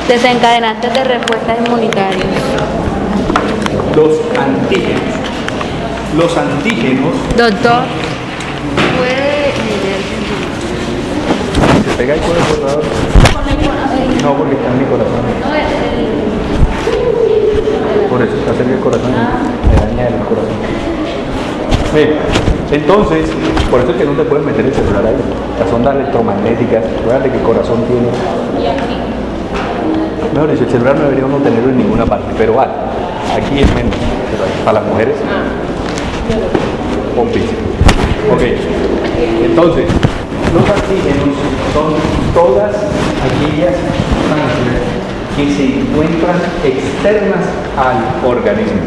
Desencadenantes de respuestas inmunitarias. Los antígenos. Los antígenos. Doctor, ¿puede ¿Se pega ahí con el borrador? No, porque está en mi corazón. Por eso está cerca del corazón. Me daña el corazón. Bien, entonces, por eso es que no te puedes meter el celular ahí. Las ondas electromagnéticas, recuerda que el corazón tiene. Mejor dicho, el celular no debería uno tenerlo en ninguna parte, pero vale, aquí es menos, pero para las mujeres, pompis. Ok, entonces, los antígenos son todas aquellas sustancias que se encuentran externas al organismo.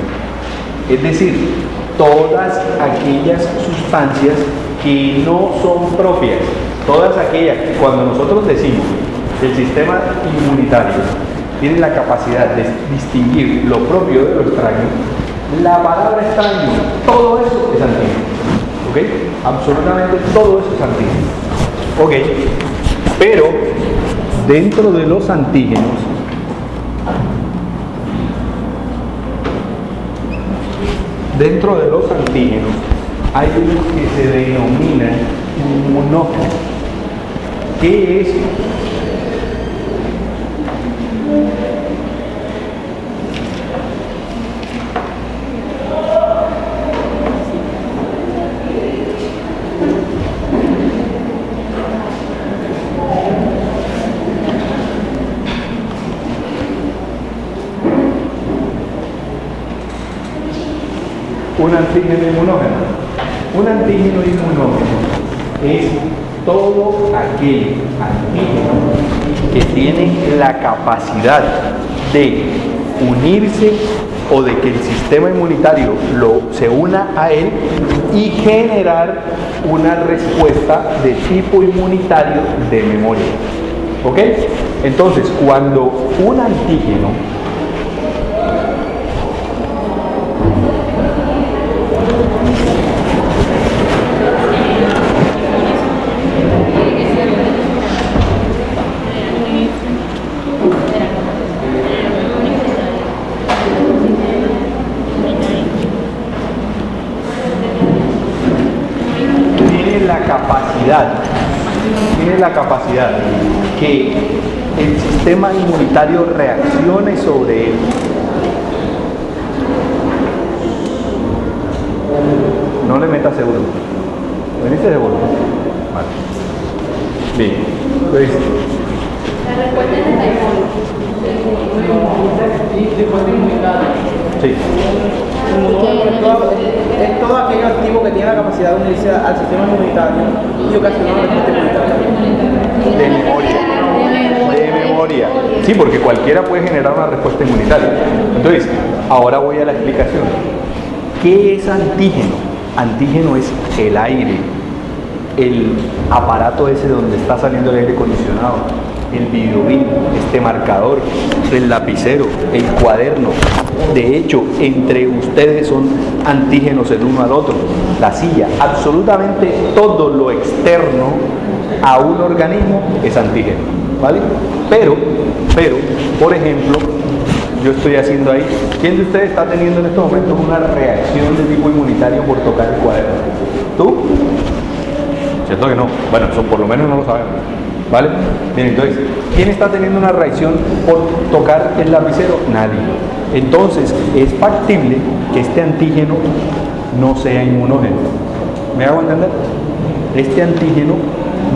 Es decir, todas aquellas sustancias que no son propias, todas aquellas que cuando nosotros decimos que el sistema inmunitario tiene la capacidad de distinguir lo propio de lo extraño, la palabra extraño, todo eso es antígeno. ¿Ok? Absolutamente todo eso es antígeno. ¿Ok? Pero dentro de los antígenos, hay unos que se denominan inmunógenos. ¿Qué es? Un antígeno inmunógeno. Un antígeno inmunógeno es todo aquel antígeno que tiene la capacidad de unirse o de que el sistema inmunitario se una a él y generar una respuesta de tipo inmunitario de memoria. ¿Ok? Entonces, cuando un antígeno tiene la capacidad que el sistema inmunitario reaccione sobre él. No le metas seguro. ¿Veniste seguro? Vale. Bien. Pues, la respuesta es sí. Es todo aquello activo que tiene la capacidad de unirse al sistema inmunitario y ocasionar una respuesta inmunitaria. De memoria. Sí, porque cualquiera puede generar una respuesta inmunitaria. Entonces, ahora voy a la explicación. ¿Qué es antígeno? Antígeno es el aire, el aparato ese donde está saliendo el aire acondicionado, el videobeam, este marcador, el lapicero, el cuaderno. De hecho, entre ustedes son antígenos el uno al otro. La silla, absolutamente todo lo externo a un organismo es antígeno, ¿vale? Pero, por ejemplo, yo estoy haciendo ahí, ¿quién de ustedes está teniendo en estos momentos una reacción de tipo inmunitario por tocar el cuaderno? ¿Tú? ¿Cierto que no? Bueno, eso por lo menos no lo sabemos. ¿Vale? Bien, entonces, ¿quién está teniendo una reacción por tocar el lapicero? Nadie. Entonces, es factible que este antígeno no sea inmunógeno. ¿Me hago entender? Este antígeno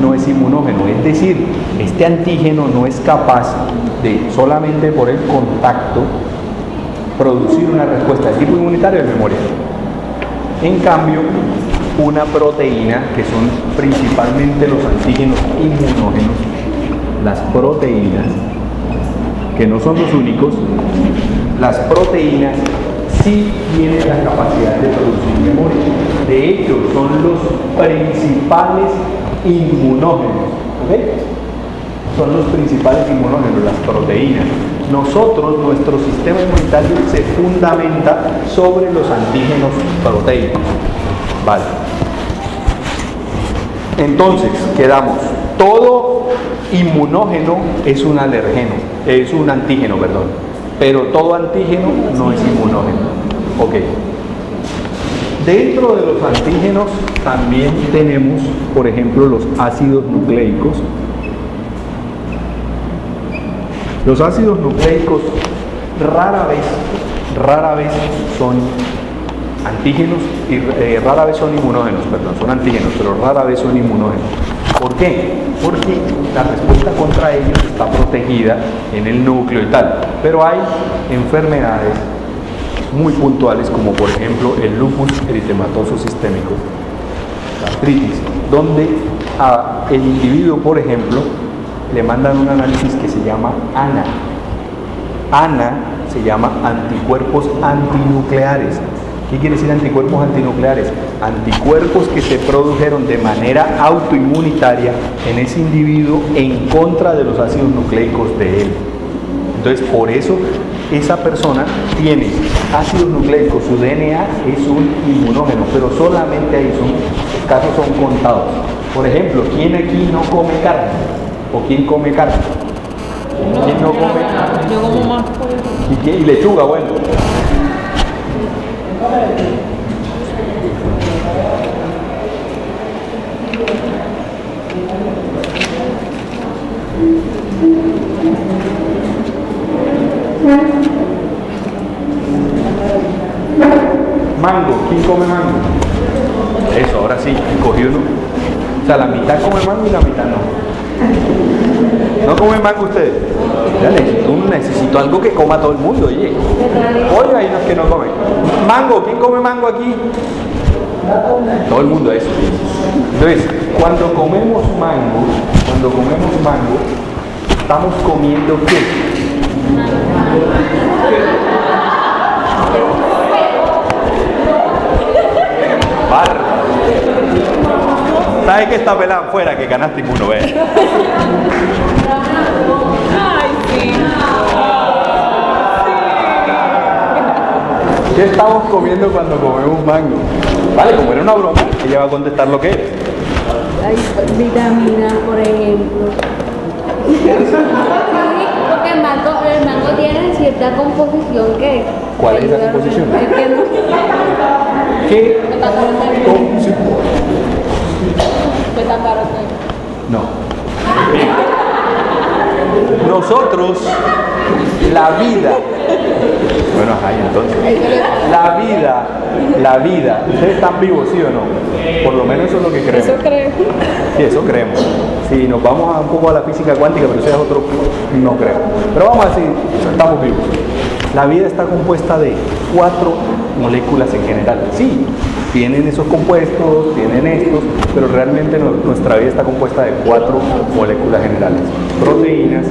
no es inmunógeno, es decir, este antígeno no es capaz de, solamente por el contacto, producir una respuesta de tipo inmunitario de memoria. En cambio, una proteína, que son principalmente los antígenos inmunógenos, las proteínas, que no son los únicos, las proteínas sí tienen la capacidad de producir memoria. De hecho, son los principales inmunógenos. ¿Ok? Son los principales inmunógenos, las proteínas. Nosotros, nuestro sistema inmunitario se fundamenta sobre los antígenos proteicos. Vale. Entonces, quedamos. Todo inmunógeno es un alergeno. es un antígeno, perdón. Pero todo antígeno no es inmunógeno. Ok. Dentro de los antígenos también tenemos, por ejemplo, los ácidos nucleicos. Los ácidos nucleicos rara vez son antígenos y rara vez son inmunógenos, perdón, son antígenos, pero rara vez son inmunógenos. ¿Por qué? Porque la respuesta contra ellos está protegida en el núcleo y tal, pero hay enfermedades muy puntuales como por ejemplo el lupus eritematoso sistémico, la artritis, donde el individuo, por ejemplo, le mandan un análisis que se llama ANA. ANA se llama anticuerpos antinucleares. ¿Qué quiere decir anticuerpos antinucleares? Anticuerpos que se produjeron de manera autoinmunitaria en ese individuo en contra de los ácidos nucleicos de él. Entonces, por eso esa persona tiene ácidos nucleicos, su DNA es un inmunógeno, pero solamente ahí los casos son contados. Por ejemplo, ¿quién aquí no come carne? ¿O quién come carne? ¿Quién no come carne? Yo como más. ¿Y lechuga? Bueno. Mango, ¿quién come mango? Eso, ahora sí, cogí uno. O sea, la mitad come mango y la mitad no. ¿No comen mango ustedes? Ya necesito algo que coma todo el mundo, oye. Oye, hay unos que no comen. Mango, ¿quién come mango aquí? Todo el mundo eso. Entonces, cuando comemos mango, estamos comiendo ¿qué? Barra. ¿Sabes que está pelada afuera? Que ganaste uno, ve. Ay, sí. ¿Qué estamos comiendo cuando comemos mango? Vale, como era una broma, ella va a contestar lo que es. Hay vitaminas, por ejemplo. Sí, porque el mango tiene cierta composición que... ¿Cuál es esa composición? Es que no... ¿Qué composición? No. Nosotros, la vida, bueno, ajá, y entonces, la vida, ¿ustedes están vivos, sí o no? Por lo menos eso es lo que creemos. Eso creo. Sí, eso creemos. Si nos vamos un poco a la física cuántica, pero eso es otro, no creo. Pero vamos a decir, estamos vivos. La vida está compuesta de 4 moléculas en general. Sí, tienen esos compuestos, tienen estos, pero realmente nuestra vida está compuesta de 4 moléculas generales. Proteínas,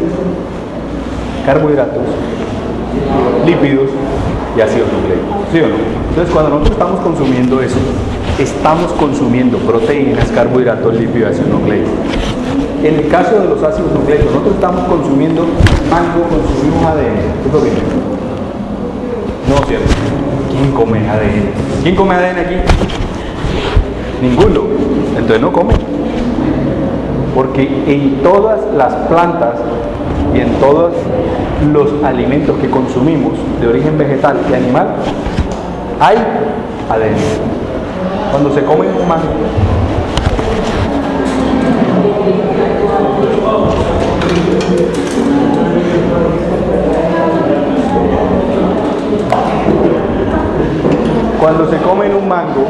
carbohidratos, lípidos y ácidos nucleicos. ¿Sí o no? Entonces, cuando nosotros estamos consumiendo eso, estamos consumiendo proteínas, carbohidratos, lípidos y ácidos nucleicos. En el caso de los ácidos nucleicos, nosotros estamos consumiendo mango, consumimos ADN. ¿Qué es lo que no, cierto. ¿Quién come ADN? ¿Quién come ADN aquí? Ninguno. Entonces no come. Porque en todas las plantas y en todos los alimentos que consumimos de origen vegetal y animal hay ADN. Cuando se come un mango, cuando se come un mango,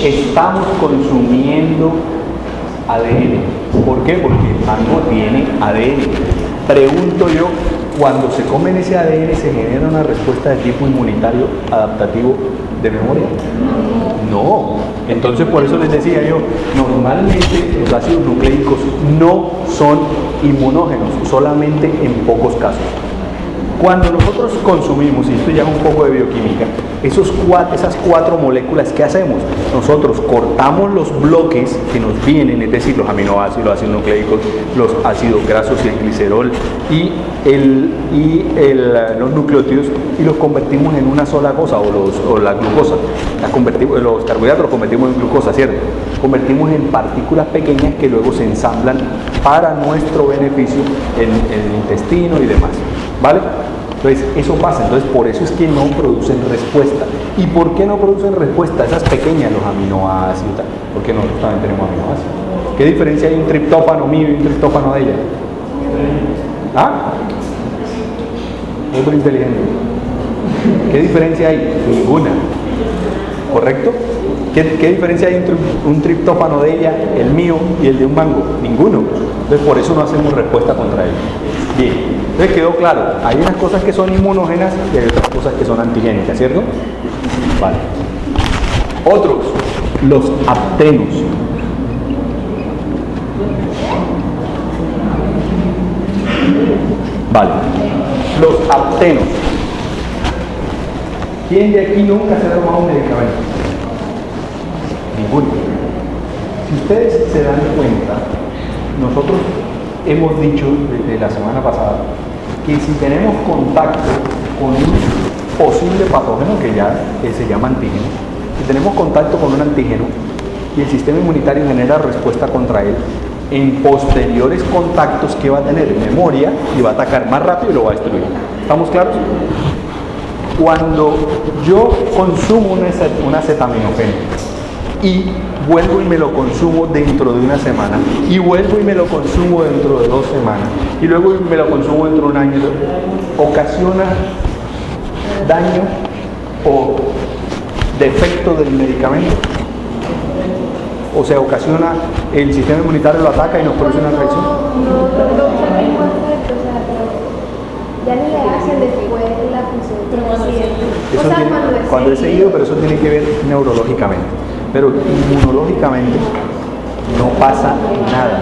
estamos consumiendo ADN. ¿Por qué? Porque el mango tiene ADN. Pregunto yo, cuando se comen ese ADN, ¿se genera una respuesta de tipo inmunitario adaptativo de memoria? No. Entonces, por eso les decía yo, normalmente los ácidos nucleicos no son inmunógenos, solamente en pocos casos. Cuando nosotros consumimos, y esto ya es un poco de bioquímica, esas cuatro moléculas, ¿qué hacemos? Nosotros cortamos los bloques que nos vienen, es decir, los aminoácidos, los ácidos nucleicos, los ácidos grasos y el glicerol y los nucleótidos, y los convertimos en una sola cosa, o la glucosa. Los carbohidratos los convertimos en glucosa, ¿cierto? Convertimos en partículas pequeñas que luego se ensamblan para nuestro beneficio en el intestino y demás, ¿vale? Entonces, eso pasa, entonces por eso es que no producen respuesta. ¿Y por qué no producen respuesta? Esas pequeñas, los aminoácidos, porque nosotros también tenemos aminoácidos. ¿Qué diferencia hay un triptófano mío y un triptófano de ella? ¿Ah? Otro inteligente. ¿Qué diferencia hay? Ninguna. ¿Correcto? ¿Qué diferencia hay entre un triptófano de ella, el mío y el de un mango? Ninguno. Entonces por eso no hacemos respuesta contra él. Bien, entonces quedó claro, hay unas cosas que son inmunógenas y hay otras cosas que son antigénicas, ¿cierto? Vale. Otros, los aptenos. Vale, los aptenos. ¿Quién de aquí nunca se ha tomado un medicamento? Ninguno. Si ustedes se dan cuenta, nosotros hemos dicho desde la semana pasada que si tenemos contacto con un posible patógeno que ya se llama antígeno, si tenemos contacto con un antígeno y el sistema inmunitario genera respuesta contra él, en posteriores contactos que va a tener memoria y va a atacar más rápido y lo va a destruir. ¿Estamos claros? Cuando yo consumo un acetaminofén y vuelvo y me lo consumo dentro de una semana, y vuelvo y me lo consumo dentro de 2 semanas, y luego me lo consumo dentro de un año, ocasiona daño o defecto del medicamento. O sea, ocasiona, el sistema inmunitario lo ataca y nos produce una reacción. No produce el mismo efecto, o sea, pero ya ni le hacen después la función. Eso cuando es seguido, pero eso tiene que ver neurológicamente. Pero inmunológicamente no pasa nada.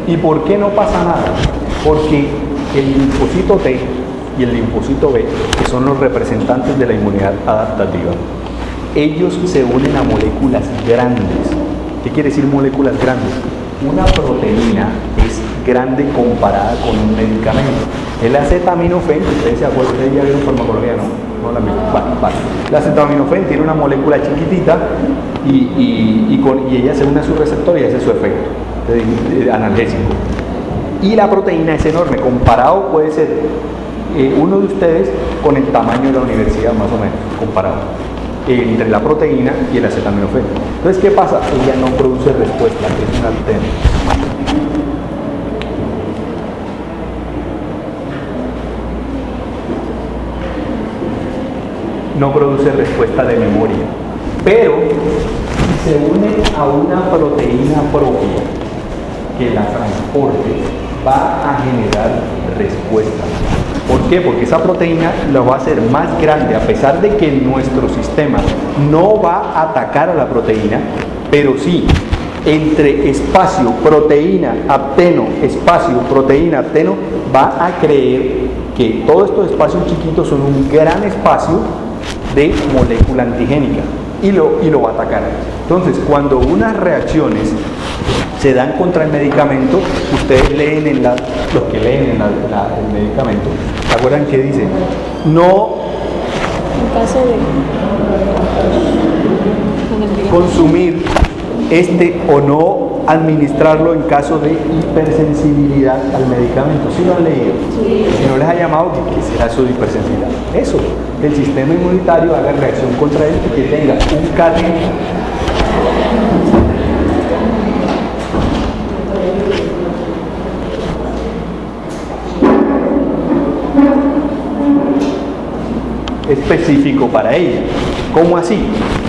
¿Y por qué no pasa nada? Porque el linfocito T y el linfocito B, que son los representantes de la inmunidad adaptativa, ellos se unen a moléculas grandes. ¿Qué quiere decir moléculas grandes? Una proteína es grande comparada con un medicamento. El acetaminofén, ustedes se acuerdan, ustedes ya vieron farmacología, ¿no? La misma. Vale. El acetaminofén tiene una molécula chiquitita y ella se une a su receptor y ese es su efecto analgésico. Y la proteína es enorme, comparado puede ser uno de ustedes con el tamaño de la universidad, más o menos, comparado entre la proteína y el acetaminofén. Entonces, ¿qué pasa? Ella no produce respuesta, es un apteno. No produce respuesta de memoria, pero si se une a una proteína propia que la transporte, va a generar respuesta. ¿Por qué? Porque esa proteína la va a hacer más grande, a pesar de que nuestro sistema no va a atacar a la proteína, pero sí, entre espacio, proteína, apteno, espacio, proteína, apteno, va a creer que todos estos espacios chiquitos son un gran espacio de molécula antigénica y lo va a atacar. Entonces, cuando unas reacciones se dan contra el medicamento, ustedes leen los que leen el medicamento, ¿se acuerdan que dice? No consumir o no administrarlo en caso de hipersensibilidad al medicamento. ¿Sí lo han leído? Sí. Si no les ha llamado, ¿qué será eso de hipersensibilidad? Eso, que el sistema inmunitario haga reacción contra él y que tenga un CAT específico para ella. ¿Cómo así?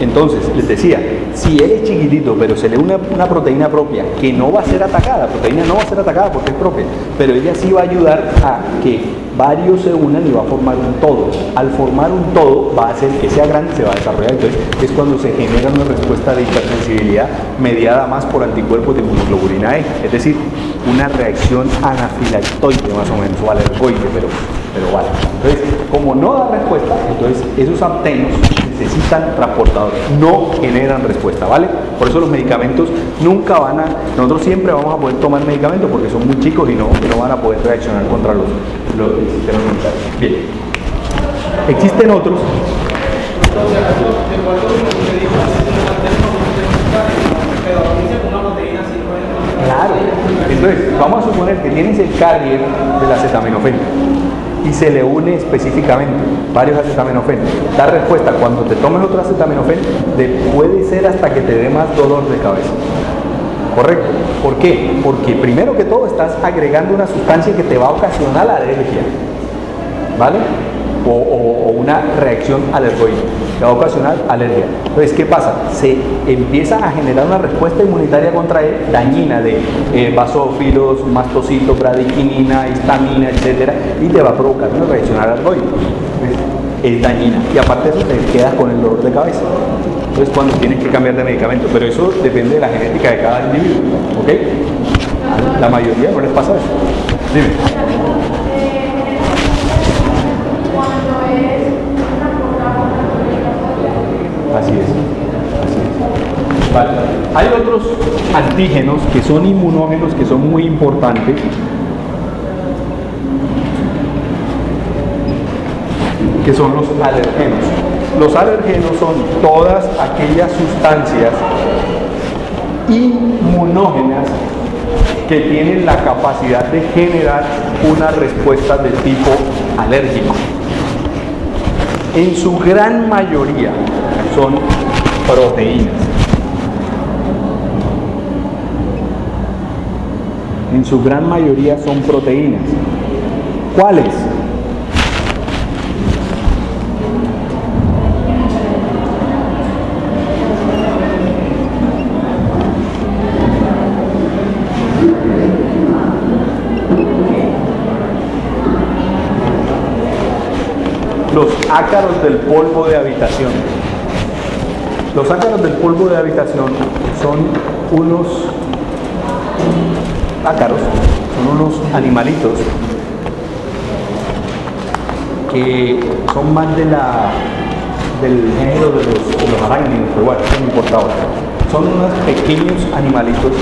Entonces, les decía, si él es chiquitito, pero se le une una proteína propia que no va a ser atacada, la proteína no va a ser atacada porque es propia, pero ella sí va a ayudar a que varios se unan y va a formar un todo. Al formar un todo, va a hacer que sea grande y se va a desarrollar. Entonces, es cuando se genera una respuesta de hipersensibilidad mediada más por anticuerpos de inmunoglobulina E. Es decir, una reacción anafilactoide más o menos, o alergoide, pero vale. Entonces, como no da respuesta, entonces esos aptenos necesitan transportadores, no generan respuesta, ¿vale? Por eso los medicamentos nunca van a, nosotros siempre vamos a poder tomar medicamentos porque son muy chicos y no van a poder reaccionar contra los sistemas inmunitarios. Bien. Existen otros. Claro. Entonces, vamos a suponer que tienes el carrier del acetaminofén y se le une específicamente varios acetaminofén. Da respuesta cuando te tomes otro acetaminofén, puede ser hasta que te dé más dolor de cabeza. ¿Correcto? ¿Por qué? Porque primero que todo estás agregando una sustancia que te va a ocasionar alergia, ¿vale? O una reacción alergoide, que va a ocasionar alergia. Entonces, ¿qué pasa? Se empieza a generar una respuesta inmunitaria contra él, dañina de basófilos, mastocitos, bradiquinina, histamina, etcétera, y te va a provocar una reacción alergoide. Es dañina. Y aparte de eso, te quedas con el dolor de cabeza. Entonces, cuando tienes que cambiar de medicamento. Pero eso depende de la genética de cada individuo. ¿Ok? La mayoría no les pasa eso. Dime. Así es. Vale. Hay otros antígenos que son inmunógenos, que son muy importantes, que son los alergenos. Los alergenos son todas aquellas sustancias inmunógenas que tienen la capacidad de generar una respuesta de tipo alérgico. En su gran mayoría son proteínas. En su gran mayoría son proteínas. ¿Cuáles? Los ácaros del polvo de habitación. Los ácaros del polvo de habitación son unos ácaros, son unos animalitos que son más del género de los arácnidos, pero bueno, eso no importa ahora. Son unos pequeños animalitos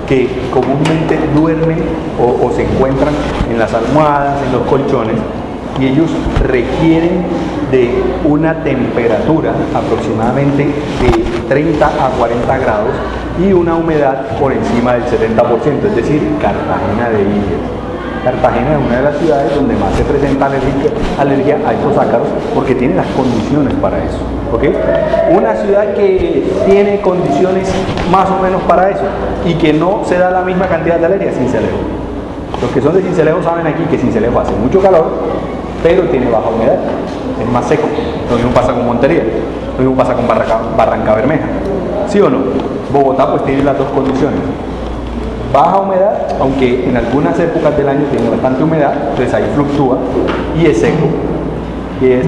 que comúnmente duermen o se encuentran en las almohadas, en los colchones, y ellos requieren de una temperatura aproximadamente de 30 a 40 grados y una humedad por encima del 70%, es decir, Cartagena de Indias. Cartagena es una de las ciudades donde más se presenta alergia a estos ácaros porque tiene las condiciones para eso. ¿Okay? Una ciudad que tiene condiciones más o menos para eso y que no se da la misma cantidad de alergia, Sincelejo. Los que son de Sincelejo saben aquí que Sincelejo hace mucho calor, pero tiene baja humedad, es más seco. Lo mismo pasa con Montería, lo mismo pasa con Barranca Bermeja. ¿Sí o no? Bogotá pues tiene las dos condiciones. Baja humedad, aunque en algunas épocas del año tiene bastante humedad, entonces ahí fluctúa, y es seco, y es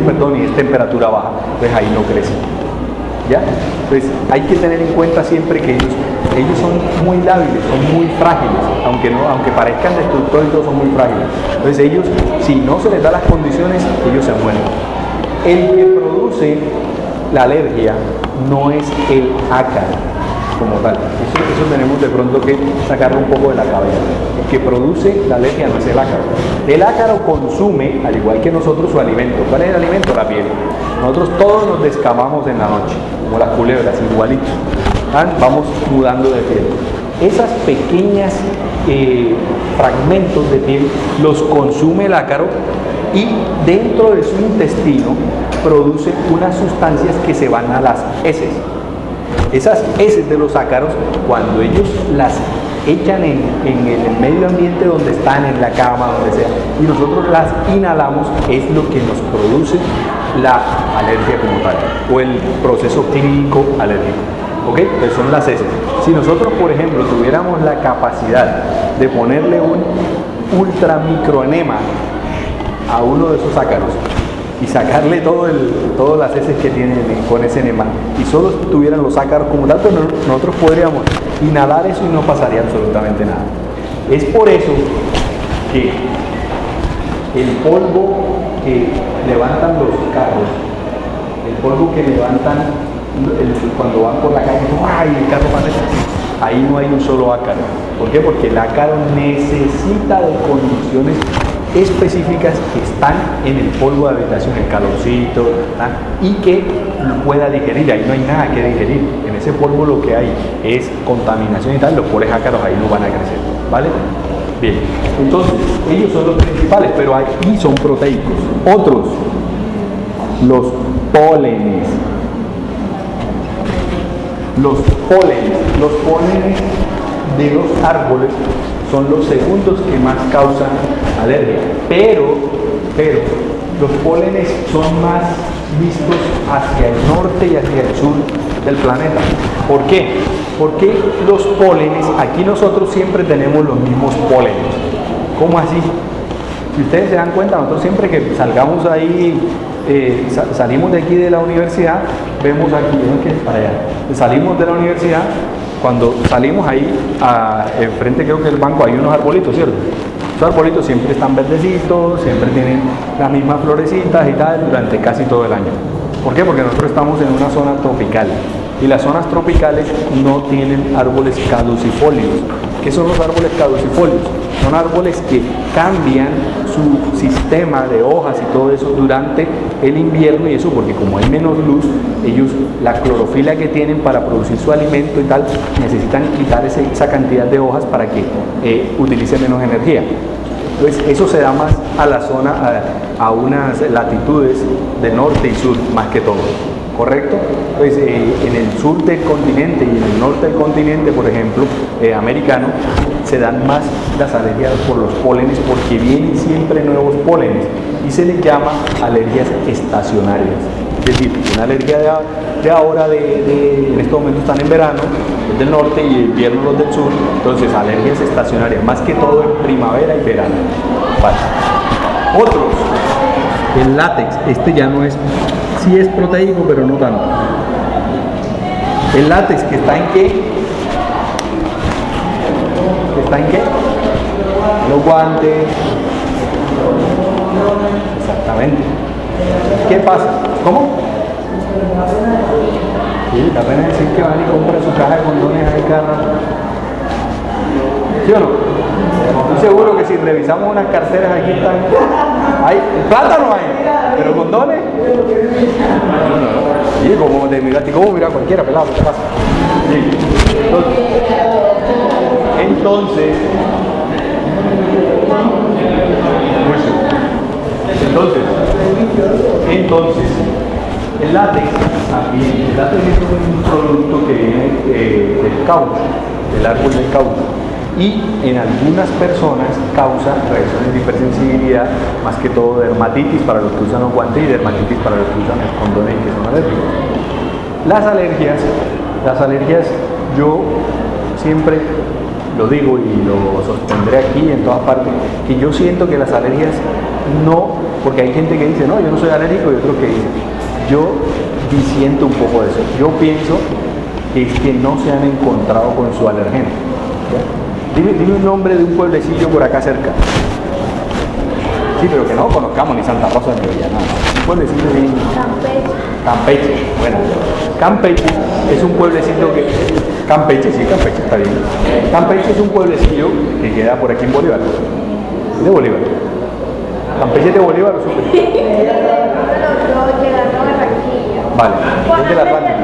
temperatura baja, entonces ahí no crece. ¿Ya? Entonces hay que tener en cuenta siempre que ellos son muy lábiles, son muy frágiles, aunque parezcan destructores, todos son muy frágiles. Entonces ellos, si no se les da las condiciones, ellos se mueren. El que produce la alergia no es el ácaro como tal. Eso tenemos de pronto que sacarlo un poco de la cabeza. El que produce la alergia no es el ácaro. El ácaro consume, al igual que nosotros, su alimento. ¿Cuál es el alimento? La piel. Nosotros todos nos descamamos en la noche, como las culebras, igualitos. Vamos mudando de piel. Esas pequeñas fragmentos de piel los consume el ácaro y dentro de su intestino produce unas sustancias que se van a las heces. Esas heces de los ácaros, cuando ellos las echan en el medio ambiente donde están, en la cama, donde sea, y nosotros las inhalamos, es lo que nos produce la alergia como tal, o el proceso clínico alérgico. ¿Ok? Pues son las heces. Si nosotros, por ejemplo, tuviéramos la capacidad de ponerle un ultramicroenema a uno de esos ácaros y sacarle todas las heces que tienen con ese enema y solo tuvieran los ácaros como tal, pues nosotros podríamos inhalar eso y no pasaría absolutamente nada. Es por eso que el polvo que levantan los carros, el polvo que levantan cuando van por la calle, ¡ay! El carro pasa, ahí no hay un solo ácaro. ¿Por qué? Porque el ácaro necesita de condiciones específicas que están en el polvo de habitación, el calorcito, ¿verdad? Y que lo pueda digerir. Ahí no hay nada que digerir. En ese polvo lo que hay es contaminación y tal. Los pobres ácaros ahí no van a crecer, ¿vale? Bien, entonces ellos son los principales, pero aquí son proteicos. Otros, los pólenes. Los pólenes de los árboles son los segundos que más causan alergia, pero los pólenes son más vistos hacia el norte y hacia el sur del planeta. ¿Por qué? Porque los pólenes, aquí nosotros siempre tenemos los mismos pólenes. ¿Cómo así? Si ustedes se dan cuenta, nosotros siempre que salgamos ahí, salimos de aquí de la universidad, vemos aquí, ¿no? Que para allá. Salimos de la universidad, cuando salimos ahí, enfrente creo que el banco hay unos arbolitos, ¿cierto? Esos arbolitos siempre están verdecitos, siempre tienen las mismas florecitas y tal durante casi todo el año. ¿Por qué? Porque nosotros estamos en una zona tropical y las zonas tropicales no tienen árboles caducifolios. ¿Qué son los árboles caducifolios? Son árboles que cambian su sistema de hojas y todo eso durante el invierno, y eso porque como hay menos luz, ellos la clorofila que tienen para producir su alimento y tal, necesitan quitar esa cantidad de hojas para que utilicen menos energía. Entonces eso se da más a la zona, a unas latitudes de norte y sur más que todo. ¿Correcto? Pues en el sur del continente y en el norte del continente, por ejemplo, americano, se dan más las alergias por los pólenes porque vienen siempre nuevos pólenes y se les llama alergias estacionarias. Es decir, una alergia de ahora, en estos momentos están en verano, los del norte, y en invierno los del sur, entonces alergias estacionarias, más que todo en primavera y verano. Vale. Otros, el látex, este ya no es, sí es proteico, pero no tanto. El látex, que está en qué? ¿Que está en qué? Los guantes. Exactamente. ¿Qué pasa? ¿Cómo? Sí, la pena decir que van y compran su caja de condones ahí cada rato. ¿Sí o no? Estoy seguro que si revisamos unas carteras aquí están. Hay plátano hay, pero condones. Sí, como de mirar, como mira cualquiera, pelado, ¿qué pasa? Sí. Entonces, el látex también. El látex es un producto que viene del caucho, del árbol del caucho. Y en algunas personas causa reacciones de hipersensibilidad, más que todo dermatitis para los que usan los guantes y dermatitis para los que usan los condones que son alérgicos. Las alergias, yo siempre lo digo y lo sostendré aquí en todas partes, que yo siento que las alergias no, porque hay gente que dice, no, yo no soy alérgico, y otros que dicen, yo disiento un poco de eso. Yo pienso que es que no se han encontrado con su alergeno. Dime un nombre de un pueblecillo por acá cerca. Sí, pero que no conozcamos, ni Santa Rosa ni Villanada. Un pueblecillo bien. Campeche. Bueno, Campeche es un pueblecito que. Campeche, sí, Campeche está bien. Campeche es un pueblecillo que queda por aquí en Bolívar. ¿Es de Bolívar? Campeche es de Bolívar o Sucre. Vale, es del Atlántico.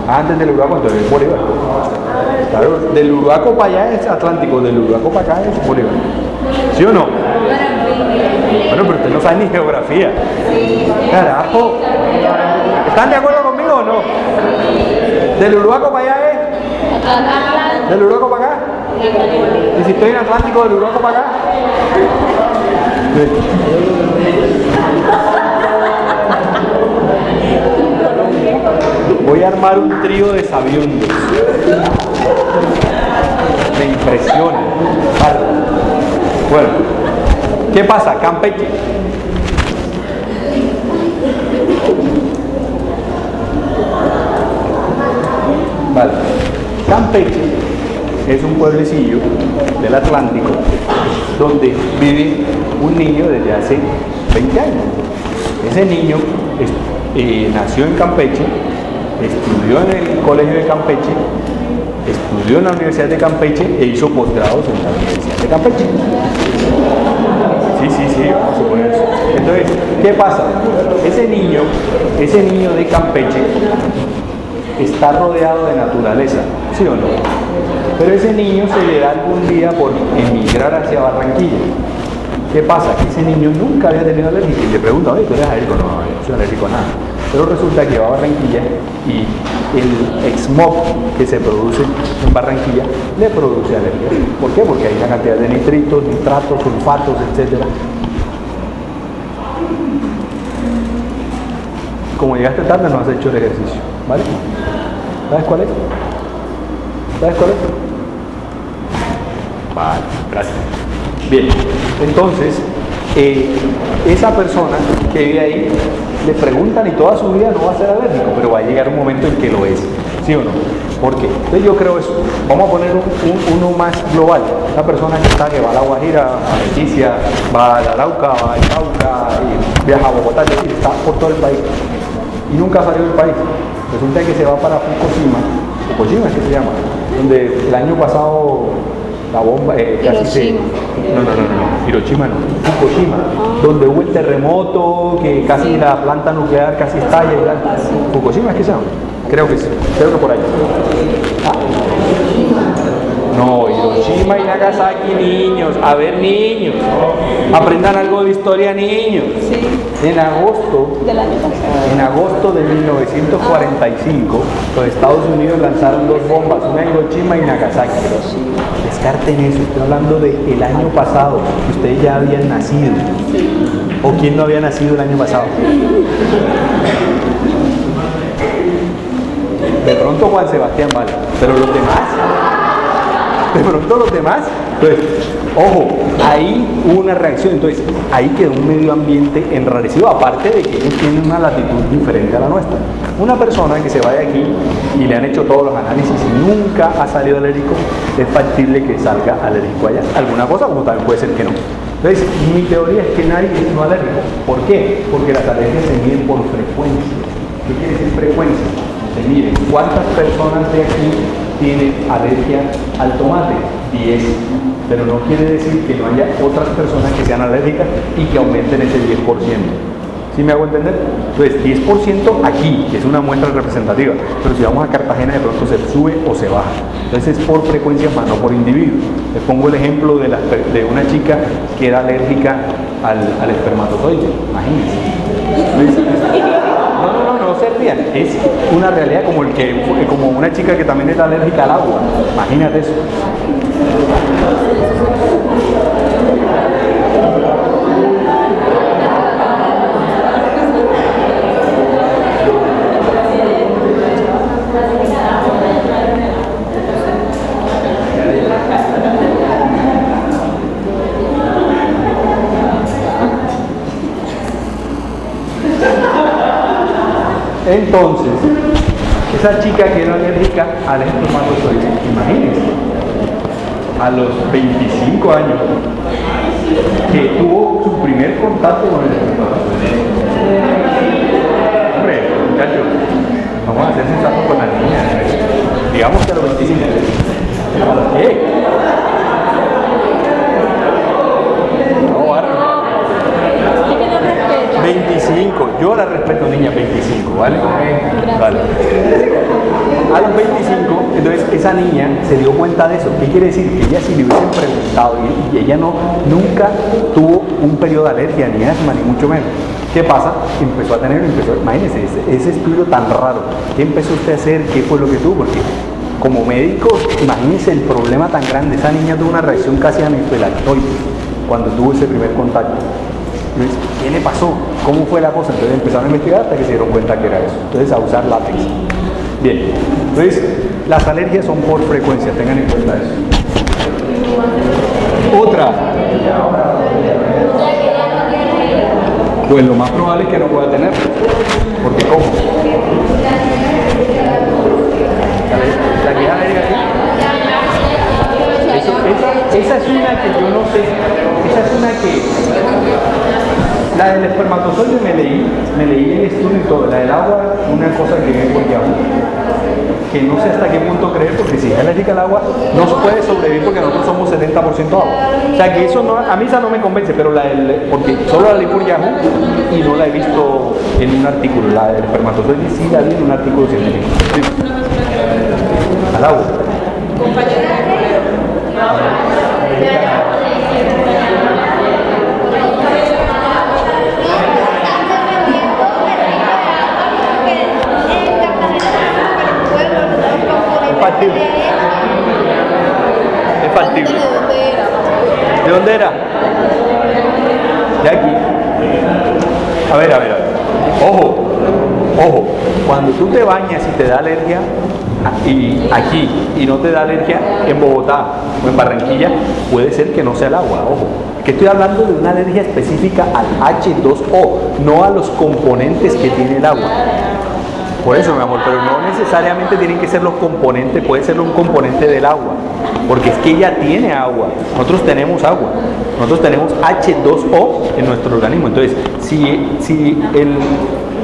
Antes del Uruguaco, entonces es Bolívar. Claro, del Uruguaco para allá es Atlántico, del Uruguaco para acá es Bolívar. ¿Sí o no? Bueno, pero usted no sabe ni geografía. Carajo. ¿Están de acuerdo conmigo o no? ¿Del Uruguaco para allá es? ¿Del Uruguaco para acá? ¿Y si estoy en Atlántico, del Uruguaco para acá? Sí. Voy a armar un trío de sabiondos. Me impresiona. Vale. Bueno, ¿qué pasa? Campeche. Vale. Campeche es un pueblecillo del Atlántico donde vive un niño desde hace 20 años. Ese niño nació en Campeche, estudió en el colegio de Campeche, estudió en la Universidad de Campeche e hizo posgrados en la Universidad de Campeche. Sí, vamos a suponer eso. Entonces, ¿qué pasa? Ese niño de Campeche está rodeado de naturaleza, ¿sí o no? Pero ese niño se le da algún día por emigrar hacia Barranquilla. ¿Qué pasa? Que ese niño nunca había tenido alergia y le pregunta, oye, ¿tú eres alérgico? No, yo no soy alérgico a nada. Pero resulta que va a Barranquilla y el smog que se produce en Barranquilla le produce alergia. ¿Por qué? Porque hay una cantidad de nitritos, nitratos, sulfatos, etc. Como llegaste tarde no has hecho el ejercicio, ¿vale? ¿Sabes cuál es? ¿Sabes cuál es? Vale, gracias. Bien, entonces, esa persona que vive ahí, le preguntan y toda su vida no va a ser alérgico, pero va a llegar un momento en que lo es, ¿sí o no? ¿Por qué? Entonces yo creo eso. Vamos a poner uno más global. Una persona que va a La Guajira, a Leticia, va a La Arauca, va a Cauca, y viaja a Bogotá, es decir, está por todo el país. Y nunca salió del país. Resulta que se va para Fukushima es que se llama, donde el año pasado la bomba casi se... No, Hiroshima no, Fukushima, donde hubo el terremoto, que casi la planta nuclear casi estalla y tal. Fukushima es que se llama, creo que sí, creo que por ahí. No, Hiroshima y Nagasaki, niños, a ver niños, aprendan algo de historia, niños. Sí. En agosto Del año pasado. En agosto de 1945, los Estados Unidos lanzaron 2 bombas, una en Hiroshima y Nagasaki. Descarten eso, estoy hablando del año pasado, ustedes ya habían nacido. ¿O quién no había nacido el año pasado? De pronto Juan Sebastián vale, pero los demás, entonces, ojo, ahí hubo una reacción, entonces ahí quedó un medio ambiente enrarecido, aparte de que ellos tienen una latitud diferente a la nuestra. Una persona que se vaya aquí y le han hecho todos los análisis y nunca ha salido alérgico, es factible que salga alérgico allá. Alguna cosa, como también puede ser que no. Entonces, mi teoría es que nadie es no alérgico. ¿Por qué? Porque las alergias se miden por frecuencia. ¿Qué quiere decir frecuencia? Se miden cuántas personas de aquí tienen alergia al tomate, 10, pero no quiere decir que no haya otras personas que sean alérgicas y que aumenten ese 10%. ¿Sí me hago entender? Entonces, 10% aquí, que es una muestra representativa, pero si vamos a Cartagena de pronto se sube o se baja. Entonces es por frecuencia más no por individuo. Les pongo el ejemplo de una chica que era alérgica al espermatozoide, imagínense. No se rían, es una realidad como una chica que también es alérgica al agua, imagínate eso. Entonces, esa chica que era alérgica al espermatozoide, imagínense, a los 25 años, que tuvo su primer contacto con el espermatozoide. Hombre, muchachos, vamos a ser sensatos con la niña. Digamos que a los 25. ¿Qué? No, Barra. 25, yo la respeto, niña, 25, ¿vale? Vale. A los 25, entonces esa niña se dio cuenta de eso. ¿Qué quiere decir? Que ella si le hubiesen preguntado, y ella nunca tuvo un periodo de alergia, ni asma, ni mucho menos. ¿Qué pasa? Empezó a tener, imagínense, ese estudio tan raro. ¿Qué empezó usted a hacer? ¿Qué fue lo que tuvo? Porque como médico, imagínense el problema tan grande. Esa niña tuvo una reacción casi anafiláctica cuando tuvo ese primer contacto. Entonces, ¿qué le pasó? ¿Cómo fue la cosa? Entonces empezaron a investigar hasta que se dieron cuenta que era eso. Entonces, a usar látex. Bien, entonces las alergias son por frecuencia, tengan en cuenta eso. Otra. Pues lo más probable es que no pueda tener. Porque ¿cómo? La que es alérgica aquí. esa es una que yo no sé, esa es una que, la del espermatozoide me leí el estudio y todo, la del agua, una cosa que me porque aún, que no sé hasta qué punto creer, porque si es alérgica al agua, no se puede sobrevivir porque nosotros somos 70% agua. O sea que eso no, a mí esa no me convence, pero la del, porque solo la leí por Yahoo y no la he visto en un artículo, la del espermatozoide sí la vi en un artículo científico. Sí. Al agua. Es factible. ¿De dónde era? De aquí. A ver. Ojo. Cuando tú te bañas y te da alergia, y aquí, y no te da alergia en Bogotá o en Barranquilla, puede ser que no sea el agua, ojo. Que estoy hablando de una alergia específica al H2O, no a los componentes que tiene el agua. Por eso, mi amor, pero no necesariamente tienen que ser los componentes, puede ser un componente del agua, porque es que ella tiene agua, nosotros tenemos agua, nosotros tenemos H2O en nuestro organismo, entonces si el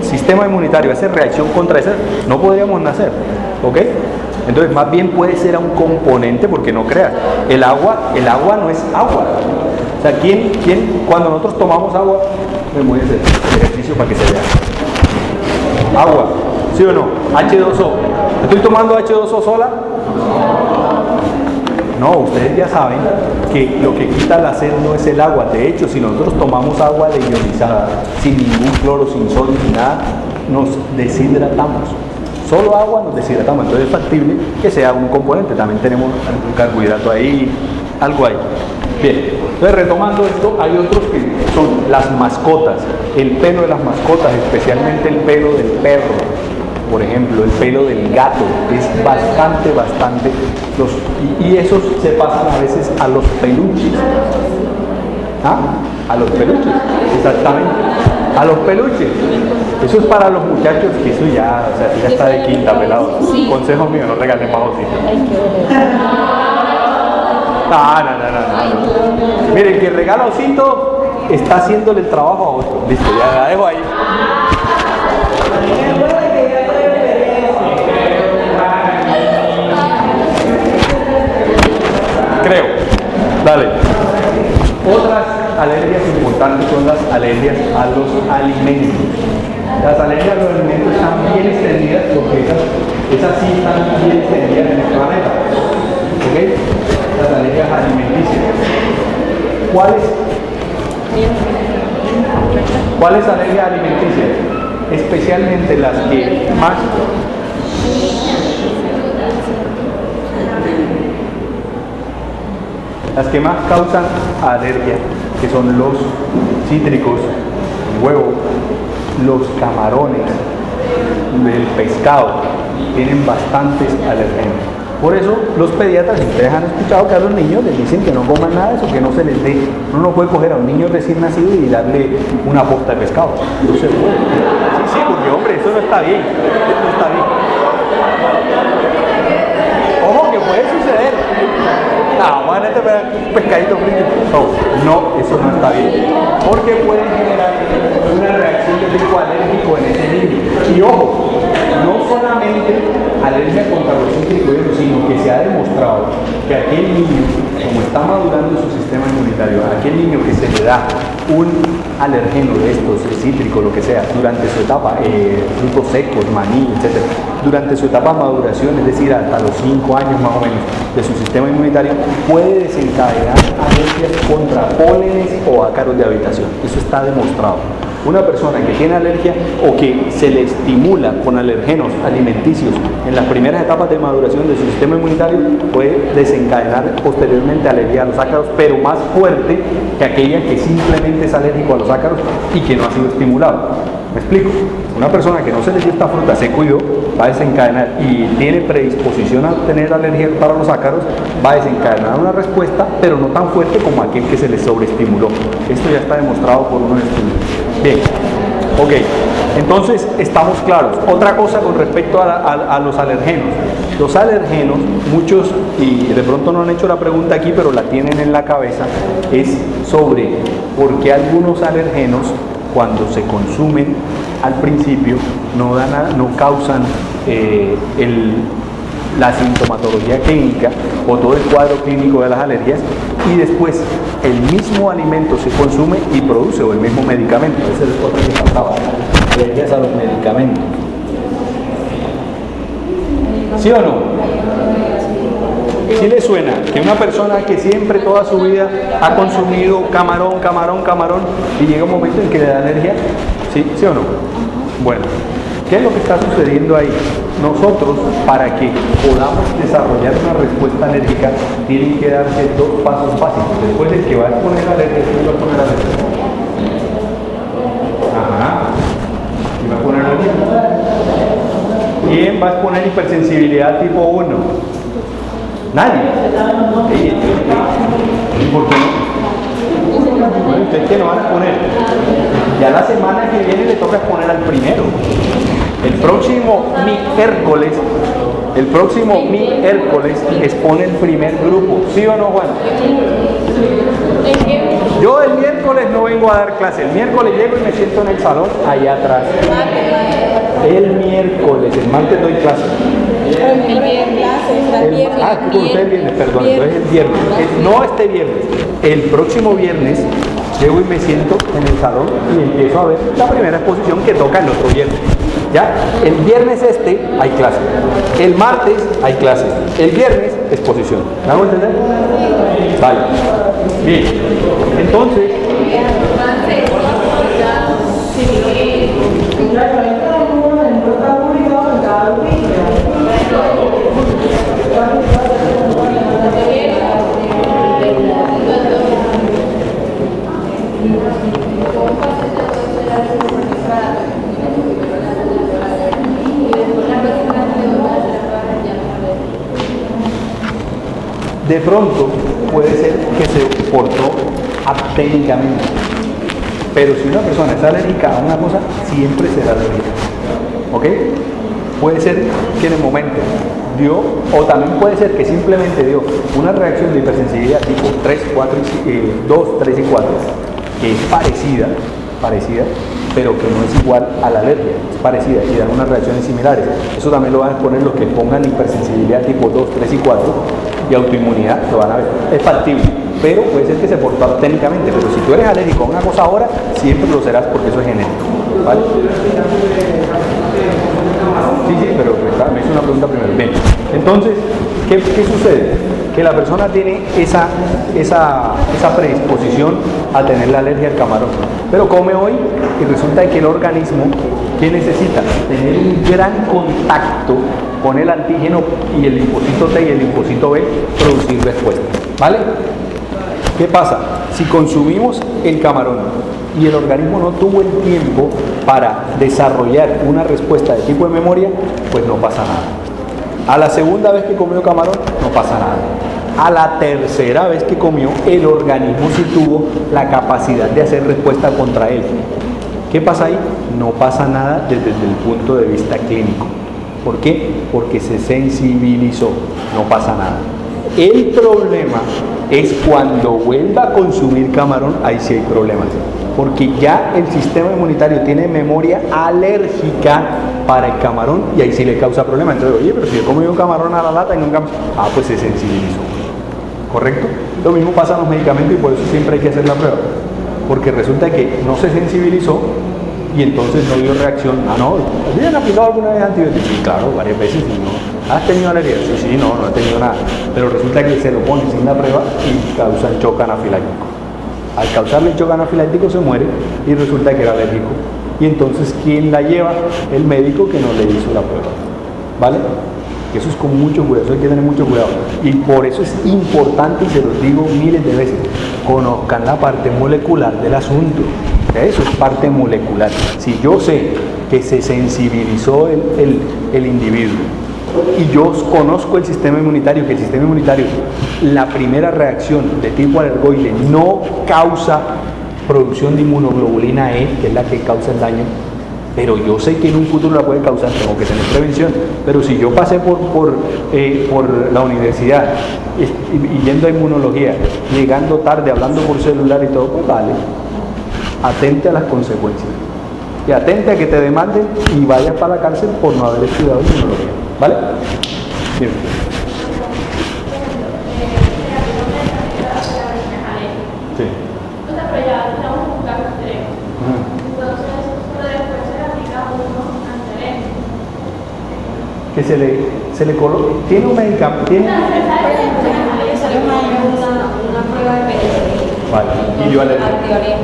sistema inmunitario hace reacción contra esa, no podríamos nacer, ¿ok? Entonces más bien puede ser a un componente, porque no creas, el agua no es agua. O sea, ¿quién cuando nosotros tomamos agua, me voy a hacer el ejercicio para que se vea? Agua. ¿Sí o no? H2O. ¿Estoy tomando H2O sola? No, ustedes ya saben que lo que quita la sed no es el agua. De hecho, si nosotros tomamos agua ionizada, sin ningún cloro, sin sodio, sin nada, nos deshidratamos. Solo agua nos deshidratamos. Entonces es factible que sea un componente. También tenemos un carbohidrato ahí, algo ahí. Bien, entonces retomando esto, hay otros que son las mascotas. El pelo de las mascotas, especialmente el pelo del perro. Por ejemplo, el pelo del gato es bastante, y esos se pasan a veces a los peluches. ¿Ah? A los peluches, exactamente. A los peluches. Eso es para los muchachos, que eso ya, o sea, ya está de quinta, pelado. Sí. Consejo mío, no regalen más ositos. No. Miren, que regala osito está haciéndole el trabajo a otro. Listo, ya la dejo ahí. Creo. Dale. Otras alergias importantes son las alergias a los alimentos. Las alergias a los alimentos están bien extendidas porque esas sí están bien extendidas en el planeta. ¿Ok? Las alergias alimenticias. ¿Cuáles alergias alimenticias? Especialmente las que más causan alergia, que son los cítricos, el huevo, los camarones, el pescado, tienen bastantes alergenos. Por eso los pediatras, si ustedes han escuchado que a los niños les dicen que no coman nada de eso, que no se les dé. Uno no puede coger a un niño recién nacido y darle una posta de pescado. No se puede. Sí, porque hombre, eso no está bien. Eso no está bien. Ojo, que puede suceder. Bueno, un pescadito frito. No, eso no está bien. Porque puede generar una reacción de tipo alérgico en ese niño. Y ojo, no solamente alergia contra los cítricos, sino que se ha demostrado que aquel niño, como está madurando su sistema inmunitario, aquel niño que se le da un alergeno de estos, cítrico, lo que sea, durante su etapa, frutos secos, maní, etc., durante su etapa de maduración, es decir, hasta los 5 años más o menos de su sistema inmunitario, puede desencadenar alergias contra pólenes o ácaros de habitación. Eso está demostrado. Una persona que tiene alergia o que se le estimula con alergenos alimenticios en las primeras etapas de maduración de su sistema inmunitario puede desencadenar posteriormente alergia a los ácaros, pero más fuerte que aquella que simplemente es alérgico a los ácaros y que no ha sido estimulado. ¿Me explico? Una persona que no se le dio esta fruta, se cuidó, va a desencadenar y tiene predisposición a tener alergia para los ácaros, va a desencadenar una respuesta, pero no tan fuerte como aquel que se le sobreestimuló. Esto ya está demostrado por unos estudios. Bien, ok, entonces estamos claros. Otra cosa con respecto a los alergenos. Los alergenos, muchos, y de pronto no han hecho la pregunta aquí, pero la tienen en la cabeza, es sobre por qué algunos alergenos, cuando se consumen al principio, no causan la sintomatología clínica o todo el cuadro clínico de las alergias, y después el mismo alimento se consume y produce, o el mismo medicamento. Esa es la cosa que faltaba, alergias a los medicamentos. ¿Sí o no? ¿Sí le suena que una persona que siempre toda su vida ha consumido camarón, y llega un momento en que le da alergia? ¿Sí o no? Bueno, ¿qué es lo que está sucediendo ahí? Nosotros, para que podamos desarrollar una respuesta alérgica, tienen que darse dos pasos básicos. Después del que va a exponer alergia, ¿quién va a poner alergia? Ajá. ¿Quién va a poner alergia? ¿Quién va a exponer hipersensibilidad tipo 1? Nadie. ¿Y por qué no? Bueno, ¿ustedes qué no van a exponer? Ya la semana que viene le toca exponer al primero. El próximo miércoles expone el primer grupo. ¿Sí o no, Juan? Yo el miércoles no vengo a dar clase. El miércoles llego y me siento en el salón allá atrás. El miércoles, el martes doy clase. El viernes. Usted viernes, perdón, entonces el viernes. No este viernes, el próximo viernes llego y me siento en el salón y empiezo a ver la primera exposición que toca el otro viernes. ¿Ya? El viernes hay clase. El martes hay clase. El viernes, exposición. ¿Me hago entender? Vale. Bien. Entonces, de pronto puede ser que se portó apténicamente, pero si una persona es alérgica a una cosa, siempre será alérgica. ¿Ok? Puede ser que en el momento dio, o también puede ser que simplemente dio una reacción de hipersensibilidad tipo 2, 3 y 4, que es parecida, pero que no es igual a la alergia, es parecida y dan unas reacciones similares. Eso también lo van a exponer los que pongan hipersensibilidad tipo 2, 3 y 4 y autoinmunidad, lo van a ver. Es factible, pero puede ser que se portó técnicamente, pero si tú eres alérgico a una cosa ahora, siempre lo serás porque eso es genético. ¿Vale? Sí, pero me hizo una pregunta primero. Bien, entonces, ¿qué sucede? Que la persona tiene esa predisposición a tener la alergia al camarón, pero come hoy y resulta que el organismo, ¿qué necesita? Tener un gran contacto con el antígeno y el linfocito T y el linfocito B, producir respuesta. ¿Vale? ¿Qué pasa? Si consumimos el camarón y el organismo no tuvo el tiempo para desarrollar una respuesta de tipo de memoria, pues no pasa nada. A la segunda vez que comió camarón, no pasa nada. A la tercera vez que comió, el organismo sí tuvo la capacidad de hacer respuesta contra él. ¿Qué pasa ahí? No pasa nada desde el punto de vista clínico. ¿Por qué? Porque se sensibilizó, no pasa nada. El problema es cuando vuelva a consumir camarón, ahí sí hay problemas. Porque ya el sistema inmunitario tiene memoria alérgica para el camarón y ahí sí le causa problemas. Entonces, oye, pero si yo comí un camarón a la lata y nunca... pues se sensibilizó. ¿Correcto? Lo mismo pasa en los medicamentos y por eso siempre hay que hacer la prueba. Porque resulta que no se sensibilizó y entonces no dio reacción. No, ¿te han aplicado alguna vez antibióticos? Sí, claro, varias veces. Y no. ¿Has tenido alergia? Sí, no he tenido nada. Pero resulta que se lo pone sin la prueba y causa shock anafiláctico. Al causarle shock anafiláctico se muere y resulta que era alérgico. Y entonces, ¿quién la lleva? El médico que no le hizo la prueba. ¿Vale? Eso es con mucho cuidado, eso hay que tener mucho cuidado. Y por eso es importante, y se los digo miles de veces, conozcan la parte molecular del asunto. Eso es parte molecular. Si yo sé que se sensibilizó el individuo y yo conozco el sistema inmunitario, que el sistema inmunitario, la primera reacción de tipo alergoide no causa producción de inmunoglobulina E, que es la que causa el daño, pero yo sé que en un futuro la puede causar, tengo que tener prevención. Pero si yo pasé por la universidad y yendo a inmunología, llegando tarde, hablando por celular y todo, pues vale, atente a las consecuencias. Y atente a que te demanden y vayas para la cárcel por no haber estudiado inmunología. ¿Vale? Bien. Sí. Que se le coloca, tiene un medicamento, tiene... Una prueba de penicilina. Vale, y yo alergia. Entonces,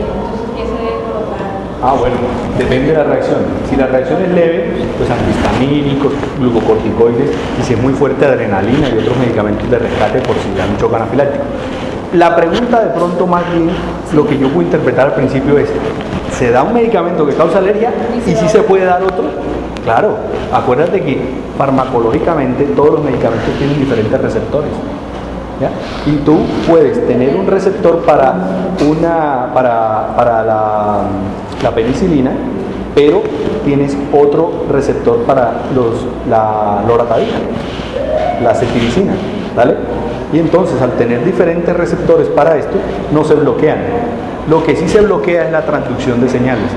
¿qué se debe colocar? Bueno, depende de la reacción. Si la reacción es leve, pues antihistamínicos, glucocorticoides, y si es muy fuerte, adrenalina y otros medicamentos de rescate por si dan un choque anafiláctico. La pregunta de pronto más bien, lo que yo puedo interpretar al principio es, ¿se da un medicamento que causa alergia y si se puede dar otro? Claro, acuérdate que farmacológicamente todos los medicamentos tienen diferentes receptores. ¿Ya? Y tú puedes tener un receptor para la penicilina, pero tienes otro receptor para la loratadina, la cetirizina, ¿vale? Y entonces al tener diferentes receptores para esto, no se bloquean. Lo que sí se bloquea es la transducción de señales.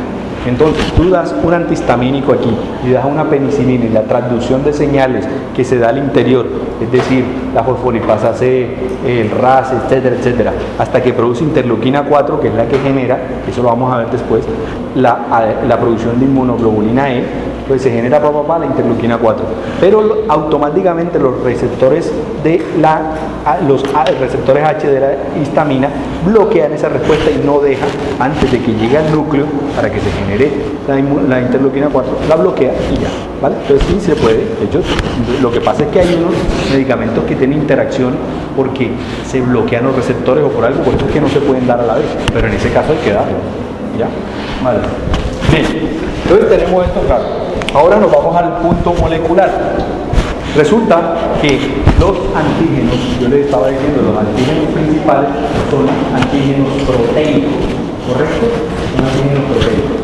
Entonces, tú das un antihistamínico aquí y das una penicilina y la transducción de señales que se da al interior, es decir, la fosfolipasa C, el RAS, etcétera, etcétera, hasta que produce interleuquina 4, que es la que genera, eso lo vamos a ver después, la producción de inmunoglobulina E, pues se genera la interleuquina 4. Pero automáticamente los receptores los receptores H de la histamina bloquean esa respuesta y no dejan, antes de que llegue al núcleo, para que se genere la interleuquina 4, la bloquea y ya, ¿vale? Entonces sí se puede, de hecho, lo que pasa es que hay unos medicamentos que tienen interacción porque se bloquean los receptores o por algo, por eso es que no se pueden dar a la vez, pero en ese caso hay que darlo, ¿ya? Vale. Bien, entonces tenemos esto claro. Ahora nos vamos al punto molecular. Resulta que los antígenos, yo les estaba diciendo, los antígenos principales son antígenos proteicos, ¿correcto? Son antígenos proteicos.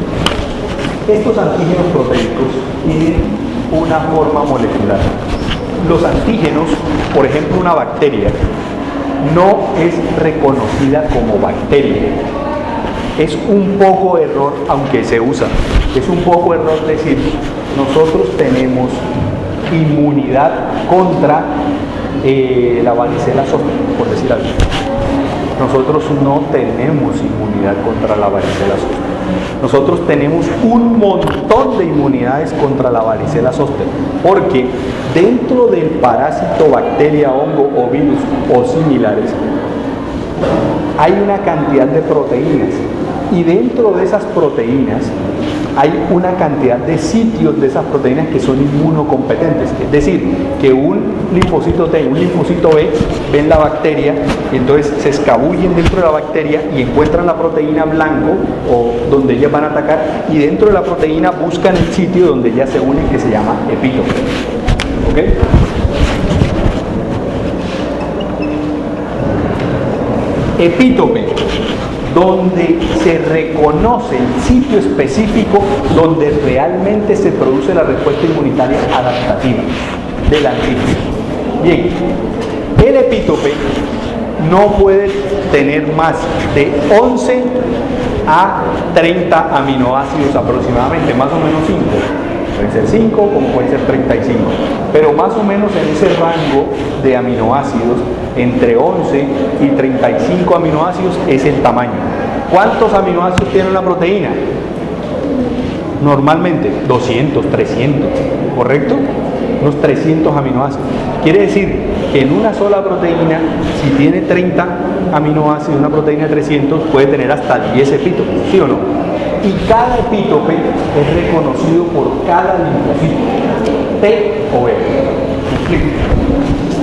Estos antígenos proteicos tienen una forma molecular. Los antígenos, por ejemplo, una bacteria, no es reconocida como bacteria. Es un poco error, aunque se usa, es un poco error decir, nosotros tenemos inmunidad contra la varicela zoster, por decir algo. Nosotros no tenemos inmunidad contra la varicela zoster. Nosotros tenemos un montón de inmunidades contra la varicela zoster, porque dentro del parásito, bacteria, hongo o virus o similares, hay una cantidad de proteínas y dentro de esas proteínas hay una cantidad de sitios de esas proteínas que son inmunocompetentes. Es decir, que un linfocito T y un linfocito B ven la bacteria y entonces se escabullen dentro de la bacteria y encuentran la proteína blanco o donde ellas van a atacar y dentro de la proteína buscan el sitio donde ellas se unen que se llama epítope. ¿Ok? Epítope, donde se reconoce el sitio específico donde realmente se produce la respuesta inmunitaria adaptativa del antígeno. Bien, el epítope no puede tener más de 11 a 30 aminoácidos aproximadamente, más o menos 5. Pueden ser 5 como pueden ser 35, pero más o menos en ese rango de aminoácidos, entre 11 y 35 aminoácidos es el tamaño. ¿Cuántos aminoácidos tiene una proteína? Normalmente 200, 300, ¿correcto? Unos 300 aminoácidos. Quiere decir que en una sola proteína, si tiene 30 aminoácidos, una proteína de 300 puede tener hasta 10 epítopes, ¿sí o no? Y cada epítope es reconocido por cada linfocito, T o B.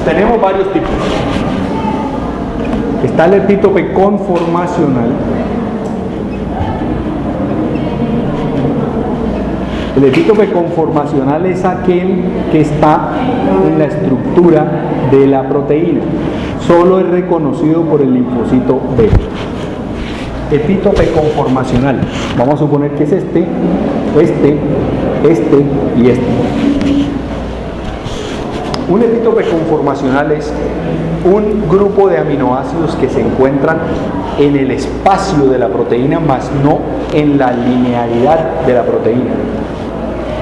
Tenemos varios tipos. Está el epítope conformacional. El epítope conformacional es aquel que está en la estructura de la proteína. Solo es reconocido por el linfocito B. Epítope conformacional, vamos a suponer que es este, este y este. Un epítope conformacional es un grupo de aminoácidos que se encuentran en el espacio de la proteína, más no en la linealidad de la proteína.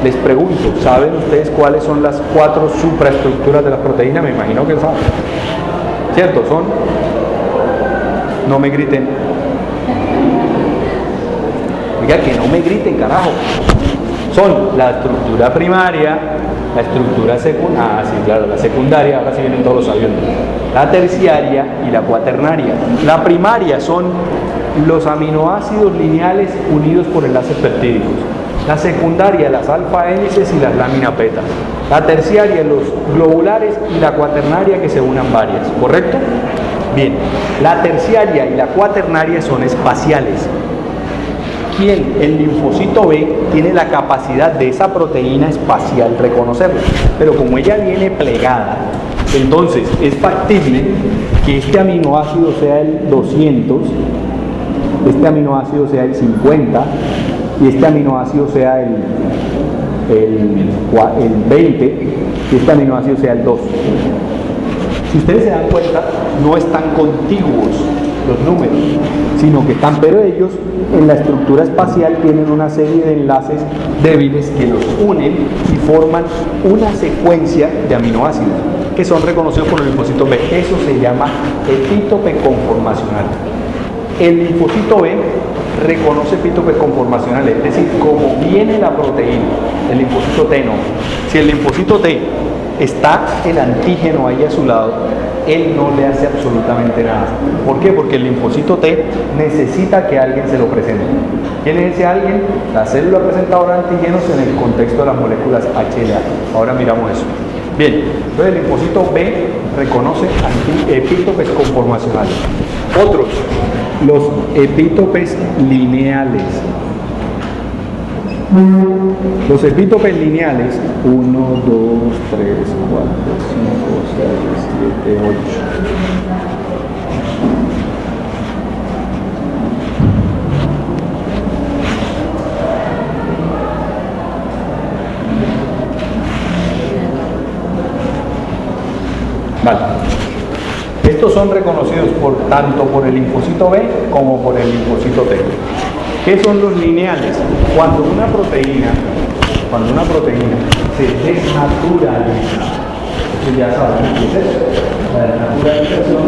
Les pregunto, ¿saben ustedes cuáles son las 4 supraestructuras de las proteínas? Me imagino que saben. ¿Cierto? Son... No me griten. Oiga, que no me griten, carajo. Son la estructura primaria, la estructura secundaria, sí, claro, la secundaria, ahora sí vienen todos los aviones, la terciaria y la cuaternaria. La primaria son los aminoácidos lineales unidos por enlaces peptídicos. La secundaria, las alfa-hélices y las láminas beta. La terciaria, los globulares, y la cuaternaria, que se unan varias, ¿correcto? Bien, la terciaria y la cuaternaria son espaciales. ¿Quién? El linfocito B tiene la capacidad de esa proteína espacial reconocerla, pero como ella viene plegada, entonces es factible que este aminoácido sea el 200, este aminoácido sea el 50 y este aminoácido sea el 20 y este aminoácido sea el 2. Si ustedes se dan cuenta, no están contiguos los números, sino que están, pero ellos en la estructura espacial tienen una serie de enlaces débiles que los unen y forman una secuencia de aminoácidos que son reconocidos por el linfocito B. Eso se llama epítope conformacional. El linfocito B reconoce epítopes conformacionales, es decir, como viene la proteína, el linfocito T no. Si el linfocito T está el antígeno ahí a su lado, él no le hace absolutamente nada. ¿Por qué? Porque el linfocito T necesita que alguien se lo presente. ¿Quién es ese alguien? La célula presentadora de antígenos en el contexto de las moléculas HLA. Ahora miramos eso. Bien, entonces el linfocito B reconoce epítopes conformacionales. Otros, los epítopes lineales. Los epítopes lineales, 1, 2, 3, 4, 5, 6, 7, 8. Vale. Estos son reconocidos tanto por el linfocito B como por el linfocito T. ¿Qué son los lineales? Cuando una proteína se desnaturaliza, que ya saben qué es eso. La desnaturalización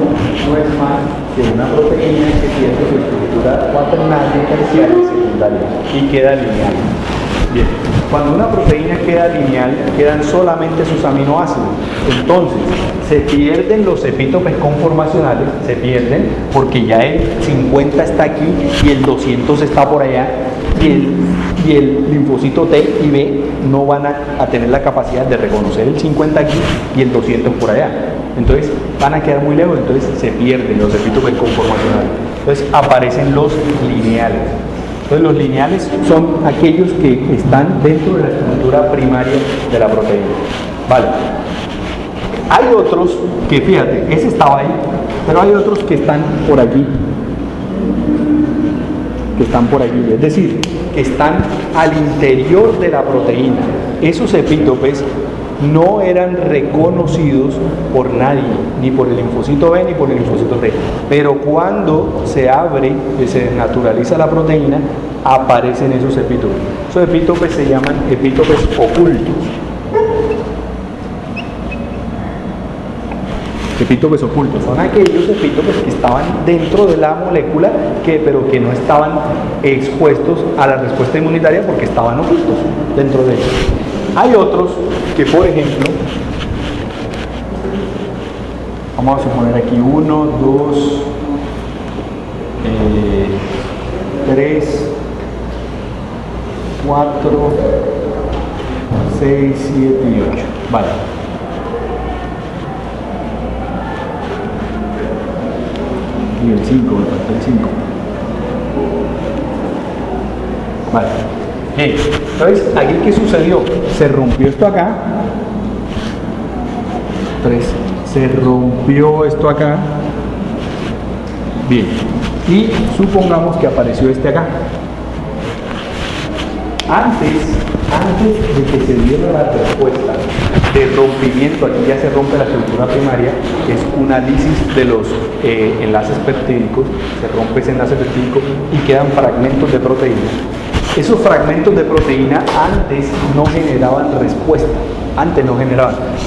no es más que una proteína que pierde su estructura cuaternaria, terciaria y secundaria y queda lineal. Bien, cuando una proteína queda lineal, quedan solamente sus aminoácidos. Entonces, se pierden los epítopes conformacionales, se pierden porque ya el 50 está aquí y el 200 está por allá, y el linfocito T y B no van a tener la capacidad de reconocer el 50 aquí y el 200 por allá. Entonces, van a quedar muy lejos, entonces se pierden los epítopes conformacionales. Entonces, aparecen los lineales. Entonces los lineales son aquellos que están dentro de la estructura primaria de la proteína. Vale. Hay otros que, fíjate, ese estaba ahí, pero hay otros que están por aquí. Que están por aquí, es decir, que están al interior de la proteína. Esos epítopes no eran reconocidos por nadie, ni por el linfocito B ni por el linfocito T. Pero cuando se abre, se naturaliza la proteína, aparecen esos epítopes. Esos epítopes se llaman epítopes ocultos. Epítopes ocultos son aquellos epítopes que estaban dentro de la molécula, pero que no estaban expuestos a la respuesta inmunitaria porque estaban ocultos dentro de ellos. Hay otros que, por ejemplo, vamos a suponer aquí 1, 2, 3, 4, 6, 7 y 8. Vale. Y el 5, me falta el 5. Vale. Bien, entonces, aquí ¿qué sucedió? Se rompió esto acá. 3. Se rompió esto acá. Bien. Y supongamos que apareció este acá. antes de que se diera la respuesta de rompimiento, aquí ya se rompe la estructura primaria, es un análisis de los enlaces peptídicos, se rompe ese enlace peptídico y quedan fragmentos de proteína. Esos fragmentos de proteína antes no generaban respuesta,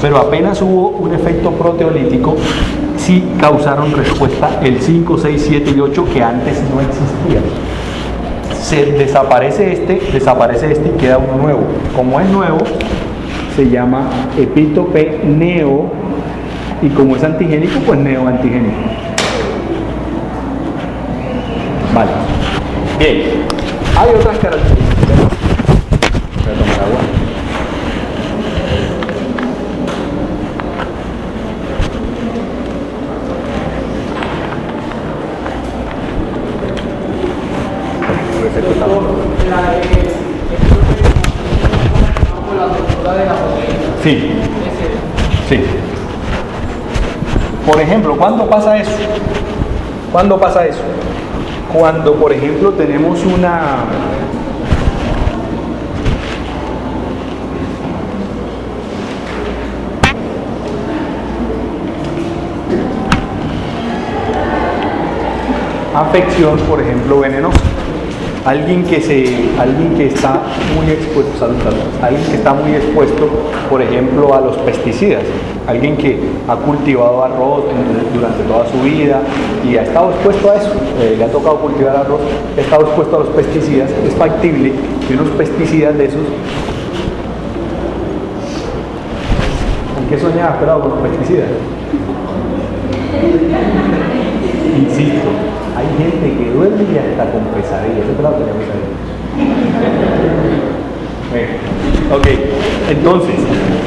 pero apenas hubo un efecto proteolítico, sí causaron respuesta el 5, 6, 7 y 8 que antes no existían. Desaparece este y queda uno nuevo. Como es nuevo, se llama epítope neo, y como es antigénico, pues neoantigénico. Vale. Bien. Hay otras características. Voy a tomar agua. Sí, sí. Por ejemplo, ¿cuándo pasa eso? Cuando, por ejemplo, tenemos una afección, por ejemplo, venenosa. Alguien que está muy expuesto, por ejemplo, a los pesticidas. Alguien que ha cultivado arroz durante toda su vida y ha estado expuesto a eso, le ha tocado cultivar arroz, ha estado expuesto a los pesticidas. Es factible que unos pesticidas de esos. ¿Con qué soñaba esperado con los pesticidas? Insisto, hay gente que duerme y hasta con pesadillas. Eso es lo que tenemos ahí. Ok, entonces,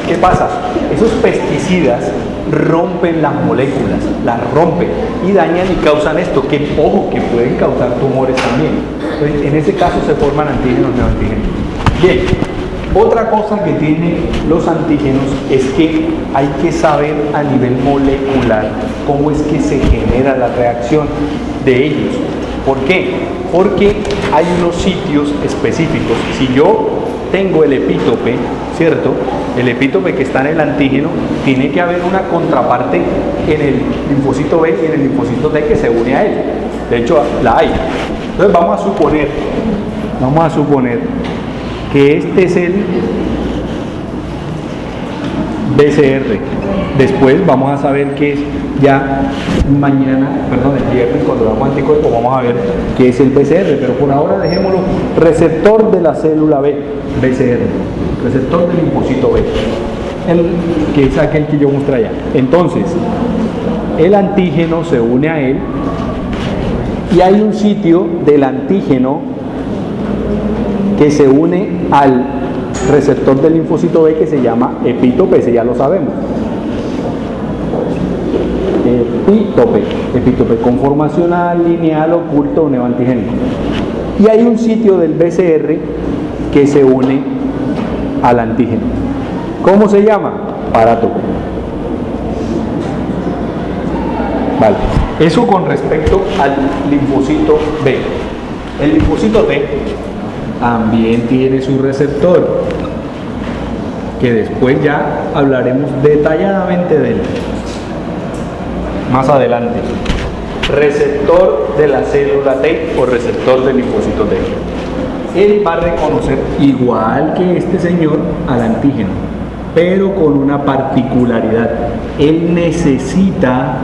¿qué pasa? Esos pesticidas rompen las moléculas, las rompen y dañan y causan esto, que ojo, que pueden causar tumores también. Entonces, en ese caso se forman antígenos, neoantígenos. Bien, otra cosa que tienen los antígenos es que hay que saber a nivel molecular cómo es que se genera la reacción de ellos. ¿Por qué? Porque hay unos sitios específicos. Si yo tengo el epítope, ¿cierto? El epítope que está en el antígeno, tiene que haber una contraparte en el linfocito B y en el linfocito T que se une a él. De hecho, la hay. Entonces vamos a suponer que este es el BCR. Después vamos a saber qué es ya el viernes, cuando veamos anticuerpos, vamos a ver qué es el BCR, pero por ahora dejémoslo receptor de la célula B, BCR, receptor del linfocito B, que es aquel que yo mostré allá. Entonces, el antígeno se une a él y hay un sitio del antígeno que se une al receptor del linfocito B que se llama epítope, ese ya lo sabemos. Epítope conformacional, lineal, oculto o neoantigénico. Y hay un sitio del BCR que se une al antígeno. ¿Cómo se llama? Parátope. Vale. Eso con respecto al linfocito B. El linfocito T también tiene su receptor, que después ya hablaremos detalladamente de él más adelante. Receptor de la célula T o receptor del linfocito T. Él va a reconocer, igual que este señor, al antígeno, pero con una particularidad. Él necesita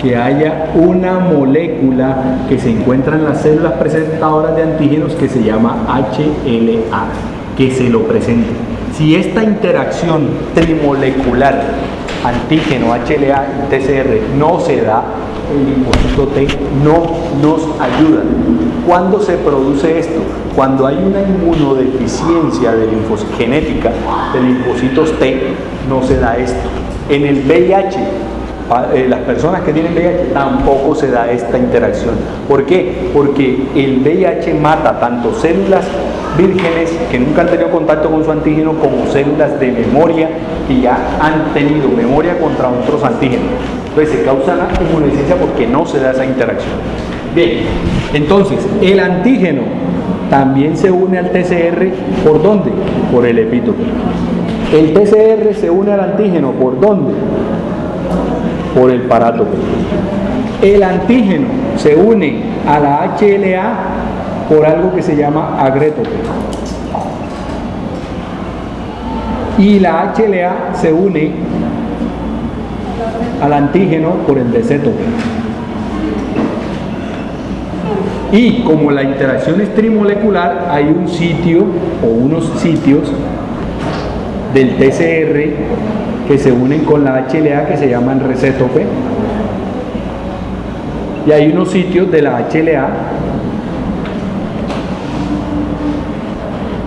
que haya una molécula que se encuentra en las células presentadoras de antígenos que se llama HLA, que se lo presente. Si esta interacción trimolecular, antígeno, HLA y TCR, no se da, el linfocito T no nos ayuda. ¿Cuándo se produce esto? Cuando hay una inmunodeficiencia genética de linfocitos T, no se da esto. En el VIH, las personas que tienen VIH tampoco se da esta interacción. ¿Por qué? Porque el VIH mata tanto células vírgenes que nunca han tenido contacto con su antígeno como células de memoria que ya han tenido memoria contra otros antígenos. Entonces se causa la inmunodeficiencia porque no se da esa interacción. Bien, entonces el antígeno también se une al TCR, ¿por dónde? Por el epítope. El TCR se une al antígeno, ¿por dónde? Por el parátope. El antígeno se une a la HLA por algo que se llama agrétope. Y la HLA se une al antígeno por el decétope. Y como la interacción es trimolecular, hay un sitio o unos sitios del TCR que se unen con la HLA que se llaman recétope. Y hay unos sitios de la HLA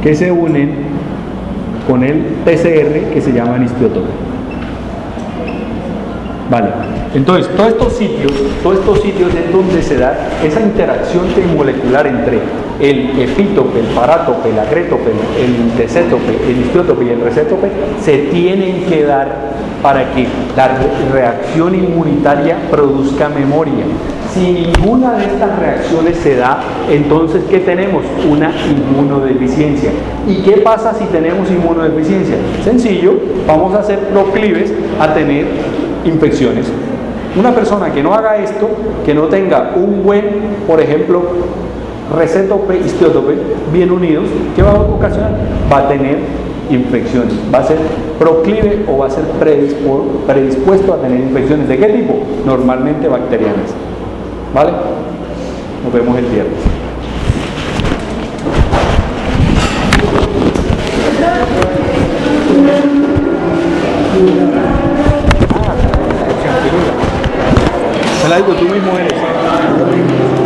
que se unen con el TCR que se llaman histiótope. Vale, entonces todos estos sitios es donde se da esa interacción trimolecular entre el epítope, el parátope, el agrétope, el decétope, el histiótope y el recétope, se tienen que dar para que la reacción inmunitaria produzca memoria. Si ninguna de estas reacciones se da, entonces ¿qué tenemos? Una inmunodeficiencia. ¿Y qué pasa si tenemos inmunodeficiencia? Sencillo, vamos a ser proclives a tener infecciones. Una persona que no haga esto, que no tenga un buen, por ejemplo, recétope, histiótope bien unidos, ¿qué va a ocasionar? Va a tener infecciones, va a ser proclive o va a ser predispuesto a tener infecciones. ¿De qué tipo? Normalmente bacterianas. ¿Vale? Nos vemos el viernes. Se la digo, tú mismo eres.